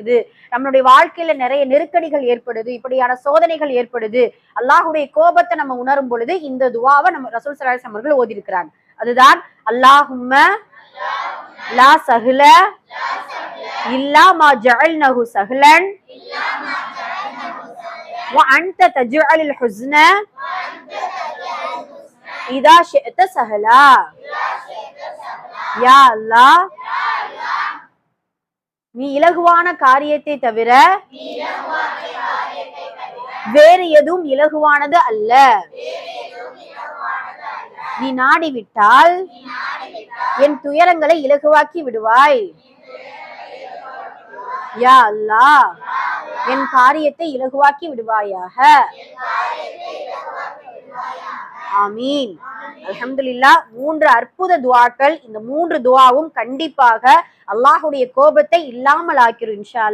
இருக்குது, நம்மளுடைய வாழ்க்கையில நிறைய நெருக்கடிகள் ஏற்படுது, இப்படியான சோதனைகள் ஏற்படுது, அல்லாஹுடைய கோபத்தை நம்ம உணரும் பொழுது இந்த துவாவை நம்ம ரசூல் ஸல்லல்லாஹு அலைஹி வஸல்லம் அவர்கள் ஓதி இருக்கிறாங்க. அதுதான் அல்லாஹும்ம லா சஹ்ல இல்லா மா ஜஅல்னஹு சஹ்லன் வ அன்த தஜ்அலுல் ஹுஸ்ன இதா ஷிஅத சஹலா. யா அல்லாஹ், நீ இலகுவான காரியத்தை தவிர வேறு எதுவும் இலகுவானது அல்ல. நீ நாடிவிட்டால் என் துயரங்களை இலகுவாக்கி விடுவாய். யா அல்லாஹ், என் காரியத்தை இலகுவாக்கி விடுவாயாக. ஆமீன். அல்ஹம்துலில்லாஹ். 3 அற்புத துஆக்கள். இந்த 3 துஆவும் கண்டிப்பாக அல்லாஹ்வுடைய கோபத்தை இல்லாமல் ஆக்கிரும் இன்ஷா அல்லாஹ்.